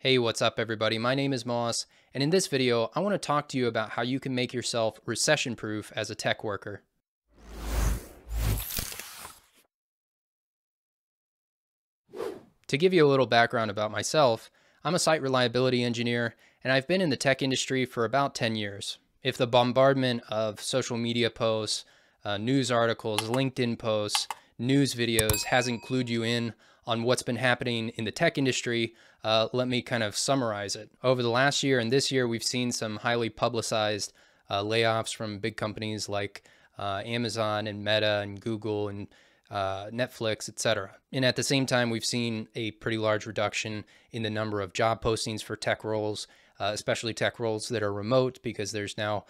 Hey, what's up everybody? My name is Moss, and in this video, I want to talk to you about how you can make yourself recession-proof as a tech worker. To give you a little background about myself, I'm a site reliability engineer, and I've been in the tech industry for about 10 years. If the bombardment of social media posts, news articles, LinkedIn posts, news videos hasn't clued you in on what's been happening in the tech industry, let me kind of summarize it. Over the last year and this year, we've seen some highly publicized layoffs from big companies like Amazon and Meta and Google and Netflix, etc. And at the same time, we've seen a pretty large reduction in the number of job postings for tech roles, especially tech roles that are remote, because there's now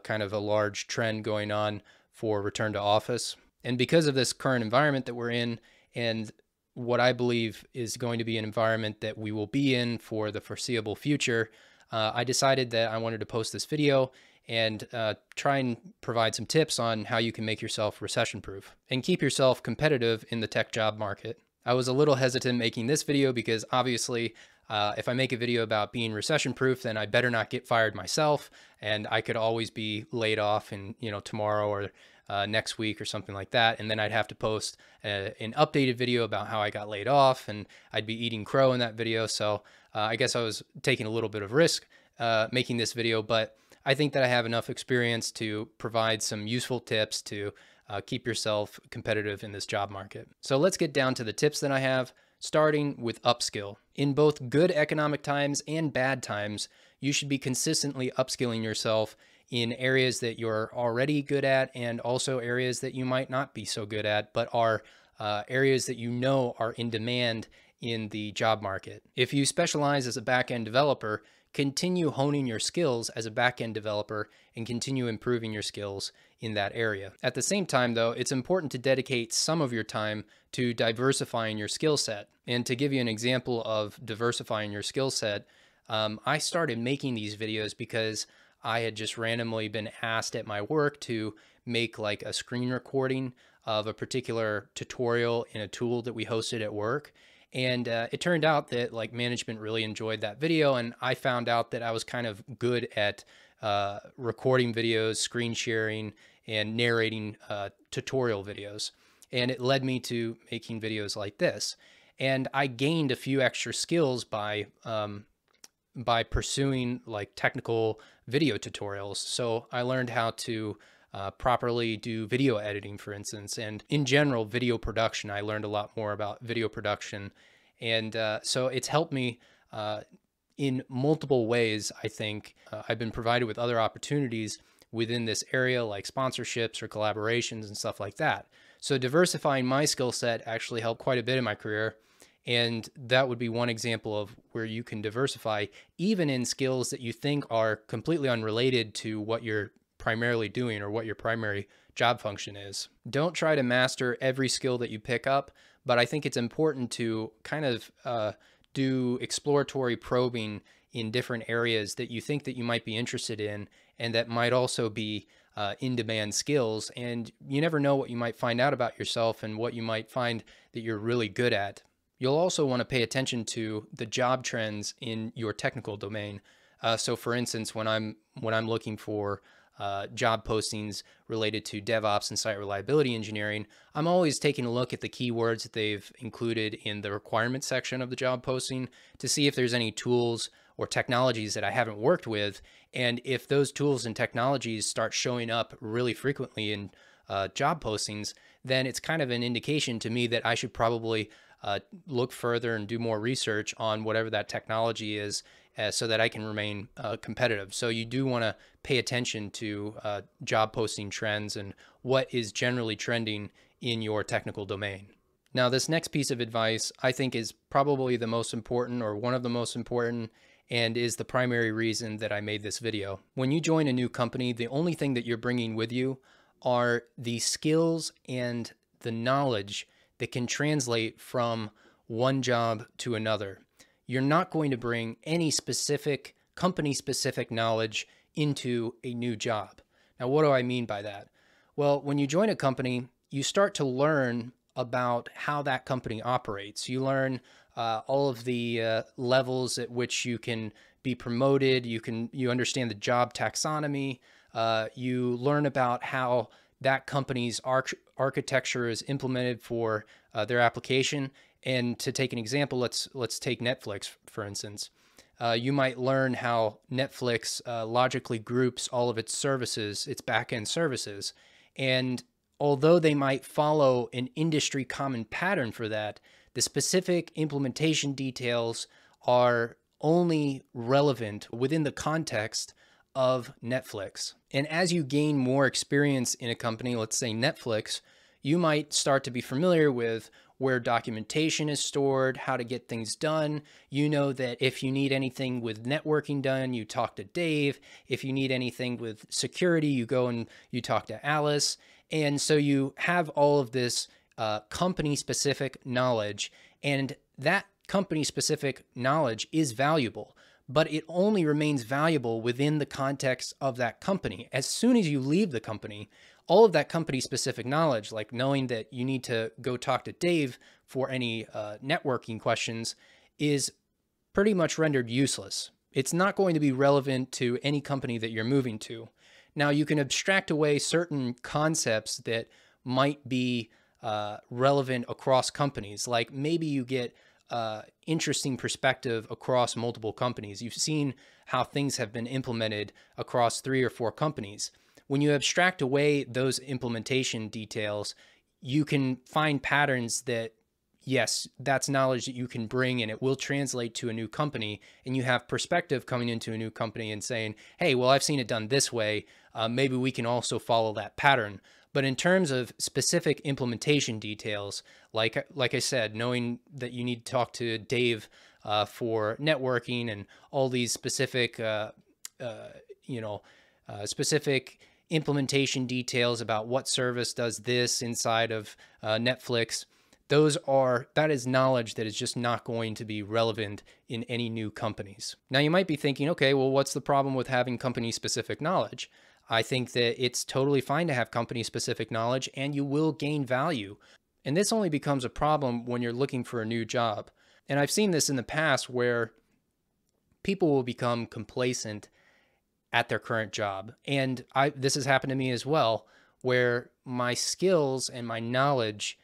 kind of a large trend going on for return to office. And because of this current environment that we're in, and what I believe is going to be an environment that we will be in for the foreseeable future, I decided that I wanted to post this video and try and provide some tips on how you can make yourself recession proof and keep yourself competitive in the tech job market. I was a little hesitant making this video because obviously if I make a video about being recession proof, then I better not get fired myself, and I could always be laid off in, tomorrow or next week or something like that. And then I'd have to post an updated video about how I got laid off, and I'd be eating crow in that video. So I guess I was taking a little bit of risk making this video, but I think that I have enough experience to provide some useful tips to keep yourself competitive in this job market. So let's get down to the tips that I have, starting with Upskill. In both good economic times and bad times, you should be consistently upskilling yourself in areas that you're already good at, and also areas that you might not be so good at, but are areas that you know are in demand in the job market. If you specialize as a back-end developer, continue honing your skills as a back-end developer and continue improving your skills in that area. At the same time, though, it's important to dedicate some of your time to diversifying your skill set. And to give you an example of diversifying your skill set, I started making these videos because I had just randomly been asked at my work to make like a screen recording of a particular tutorial in a tool that we hosted at work. And it turned out that like management really enjoyed that video, and I found out that I was kind of good at recording videos, screen sharing, and narrating tutorial videos. And it led me to making videos like this. And I gained a few extra skills by pursuing like technical video tutorials. So I learned how to properly do video editing, for instance, and in general, video production. I learned a lot more about video production. And so it's helped me in multiple ways, I think. I've been provided with other opportunities within this area, like sponsorships or collaborations and stuff like that. So diversifying my skill set actually helped quite a bit in my career. And that would be one example of where you can diversify, even in skills that you think are completely unrelated to what you're primarily doing or what your primary job function is. Don't try to master every skill that you pick up, but I think it's important to kind of do exploratory probing in different areas that you think that you might be interested in and that might also be in-demand skills. And you never know what you might find out about yourself and what you might find that you're really good at. You'll also want to pay attention to the job trends in your technical domain. So for instance, when I'm looking for job postings related to DevOps and site reliability engineering, I'm always taking a look at the keywords that they've included in the requirements section of the job posting to see if there's any tools or technologies that I haven't worked with. And if those tools and technologies start showing up really frequently in job postings, then it's kind of an indication to me that I should probably look further and do more research on whatever that technology is, so that I can remain competitive. So you do want to pay attention to job posting trends and what is generally trending in your technical domain. Now, this next piece of advice I think is probably the most important, or one of the most important, and is the primary reason that I made this video. When you join a new company, the only thing that you're bringing with you are the skills and the knowledge that can translate from one job to another. You're not going to bring any specific company-specific knowledge into a new job. Now, what do I mean by that? Well, when you join a company, you start to learn about how that company operates. You learn all of the levels at which you can be promoted. You understand the job taxonomy. You learn about how that company's architecture is implemented for their application. And to take an example, let's take Netflix, for instance. You might learn how Netflix logically groups all of its services, its back-end services. And although they might follow an industry common pattern for that, the specific implementation details are only relevant within the context of Netflix. And as you gain more experience in a company, let's say Netflix, you might start to be familiar with where documentation is stored, how to get things done. You know that if you need anything with networking done, you talk to Dave. If you need anything with security, you go and you talk to Alice. And so you have all of this company-specific knowledge, and that company-specific knowledge is valuable, but it only remains valuable within the context of that company. As soon as you leave the company, all of that company-specific knowledge, like knowing that you need to go talk to Dave for any networking questions, is pretty much rendered useless. It's not going to be relevant to any company that you're moving to. Now, you can abstract away certain concepts that might be relevant across companies, like maybe you get interesting perspective across multiple companies. You've seen how things have been implemented across 3 or 4 companies. When you abstract away those implementation details, you can find patterns that, yes, that's knowledge that you can bring and it will translate to a new company. And you have perspective coming into a new company and saying, hey, well, I've seen it done this way. Maybe we can also follow that pattern. But in terms of specific implementation details, like I said, knowing that you need to talk to Dave for networking and all these specific, specific implementation details about what service does this inside of Netflix, that is knowledge that is just not going to be relevant in any new companies. Now, you might be thinking, okay, well, what's the problem with having company-specific knowledge? I think that it's totally fine to have company-specific knowledge, and you will gain value. And this only becomes a problem when you're looking for a new job. And I've seen this in the past where people will become complacent at their current job. And this has happened to me as well, where my skills and my knowledge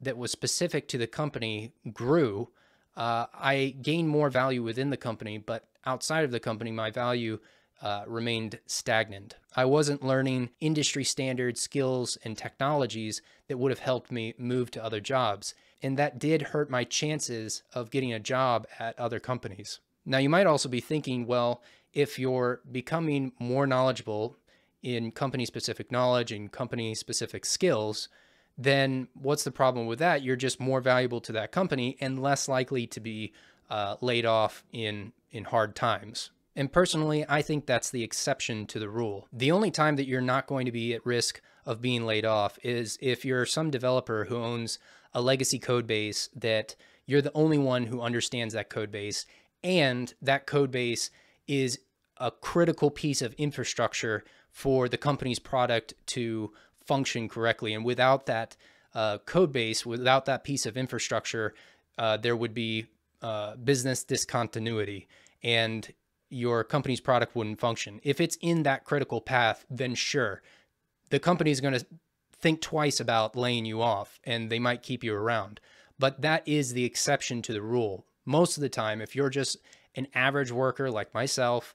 that was specific to the company grew. I gained more value within the company, but outside of the company, my value remained stagnant. I wasn't learning industry standard skills and technologies that would have helped me move to other jobs. And that did hurt my chances of getting a job at other companies. Now, you might also be thinking, well, if you're becoming more knowledgeable in company-specific knowledge and company-specific skills, then what's the problem with that? You're just more valuable to that company and less likely to be laid off in hard times. And personally, I think that's the exception to the rule. The only time that you're not going to be at risk of being laid off is if you're some developer who owns a legacy code base that you're the only one who understands that code base, and that code base is a critical piece of infrastructure for the company's product to function correctly. And without that code base, without that piece of infrastructure, there would be business discontinuity and your company's product wouldn't function. If it's in that critical path, then sure, the company is going to think twice about laying you off and they might keep you around. But that is the exception to the rule. Most of the time, if you're just an average worker like myself,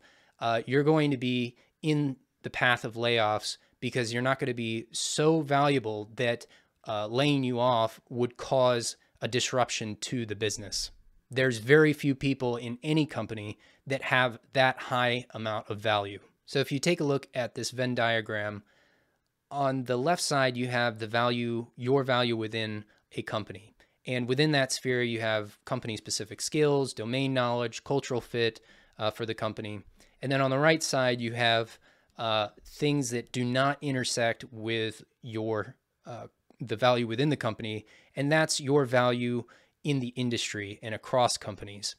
you're going to be in the path of layoffs because you're not going to be so valuable that laying you off would cause a disruption to the business. There's very few people in any company that have that high amount of value. So if you take a look at this Venn diagram, on the left side, you have the value, your value within a company. And within that sphere, you have company-specific skills, domain knowledge, cultural fit for the company. And then on the right side, you have things that do not intersect with your the value within the company, and that's your value in the industry and across companies.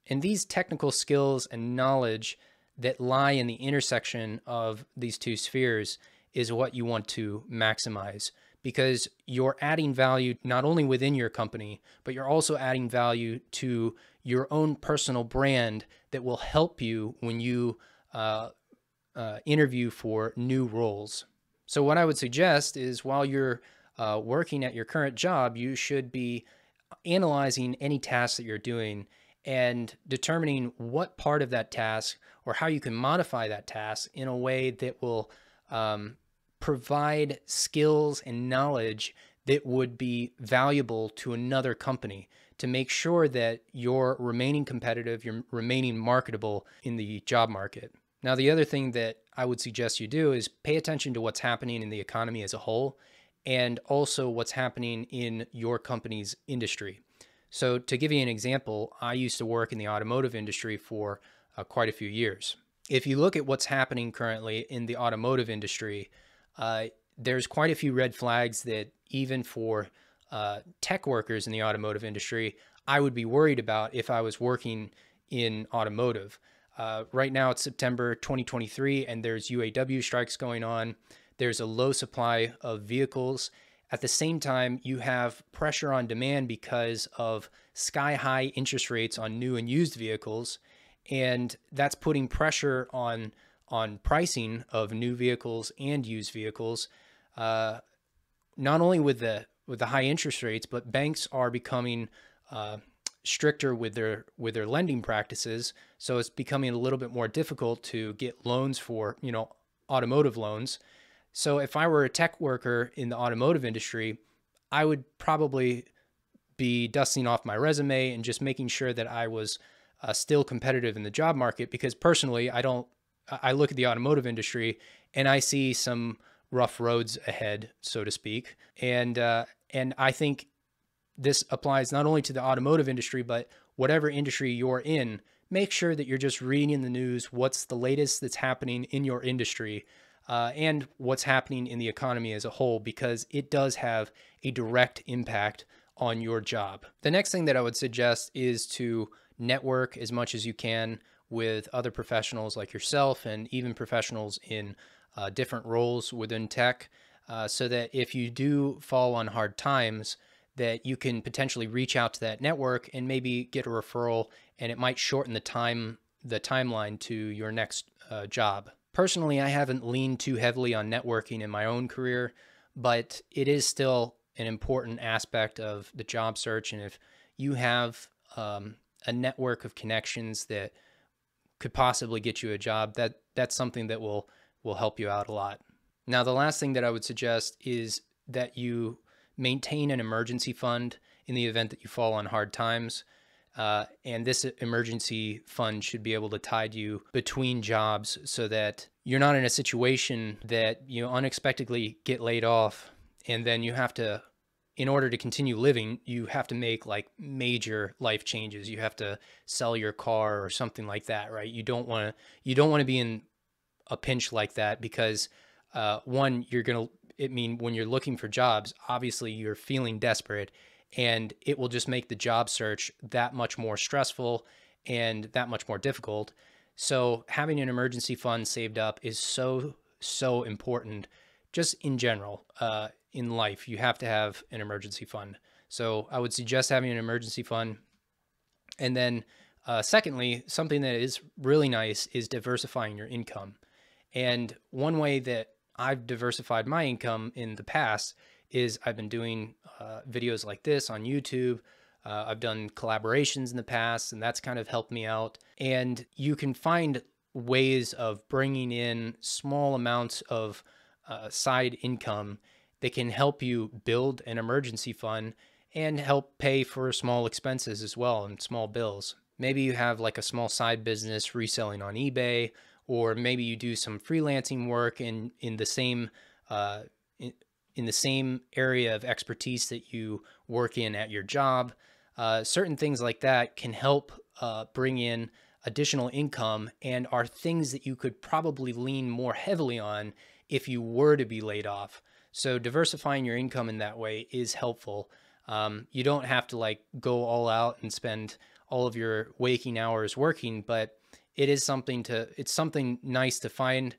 And these technical skills and knowledge that lie in the intersection of these two spheres is what you want to maximize, because you're adding value not only within your company, but you're also adding value to your own personal brand that will help you when you interview for new roles. So what I would suggest is while you're working at your current job, you should be analyzing any task that you're doing and determining what part of that task or how you can modify that task in a way that will provide skills and knowledge that would be valuable to another company to make sure that you're remaining competitive, you're remaining marketable in the job market. Now, the other thing that I would suggest you do is pay attention to what's happening in the economy as a whole and also what's happening in your company's industry. So to give you an example, I used to work in the automotive industry for quite a few years. If you look at what's happening currently in the automotive industry, there's quite a few red flags that even for tech workers in the automotive industry, I would be worried about if I was working in automotive. Right now it's September 2023 and there's UAW strikes going on. There's a low supply of vehicles. At the same time, you have pressure on demand because of sky-high interest rates on new and used vehicles, and that's putting pressure on pricing of new vehicles and used vehicles. Not only with the high interest rates, but banks are becoming stricter with their lending practices, so it's becoming a little bit more difficult to get loans for automotive loans. So if I were a tech worker in the automotive industry, I would probably be dusting off my resume and just making sure that I was still competitive in the job market, because personally, I look at the automotive industry and I see some rough roads ahead, so to speak. And I think this applies not only to the automotive industry, but whatever industry you're in, make sure that you're just reading the news, what's the latest that's happening in your industry, and what's happening in the economy as a whole, because it does have a direct impact on your job. The next thing that I would suggest is to network as much as you can with other professionals like yourself and even professionals in different roles within tech, so that if you do fall on hard times, that you can potentially reach out to that network and maybe get a referral, and it might shorten the timeline to your next job. Personally, I haven't leaned too heavily on networking in my own career, but it is still an important aspect of the job search. And if you have a network of connections that could possibly get you a job, that's something that will help you out a lot. Now, the last thing that I would suggest is that you maintain an emergency fund in the event that you fall on hard times. And this emergency fund should be able to tide you between jobs so that you're not in a situation that you unexpectedly get laid off and then you have to, in order to continue living, you have to make like major life changes. You have to sell your car or something like that, right? You don't want to be in a pinch like that, because one, when you're looking for jobs, obviously you're feeling desperate, and it will just make the job search that much more stressful and that much more difficult. So having an emergency fund saved up is so important. Just in general, in life, you have to have an emergency fund. So I would suggest having an emergency fund. And then secondly, something that is really nice is diversifying your income. And one way that I've diversified my income in the past is I've been doing videos like this on YouTube. I've done collaborations in the past, and that's kind of helped me out. And you can find ways of bringing in small amounts of side income that can help you build an emergency fund and help pay for small expenses as well and small bills. Maybe you have like a small side business reselling on eBay, or maybe you do some freelancing work in the same in the same area of expertise that you work in at your job. Certain things like that can help bring in additional income and are things that you could probably lean more heavily on if you were to be laid off. So diversifying your income in that way is helpful. You don't have to like go all out and spend all of your waking hours working, but it's something nice to find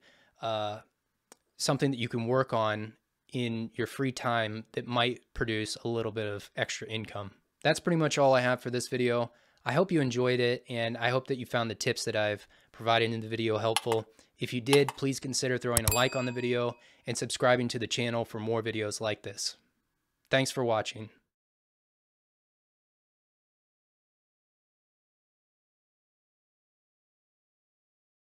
something that you can work on in your free time that might produce a little bit of extra income. That's pretty much all I have for this video. I hope you enjoyed it, and I hope that you found the tips that I've provided in the video helpful. If you did, please consider throwing a like on the video and subscribing to the channel for more videos like this. Thanks for watching.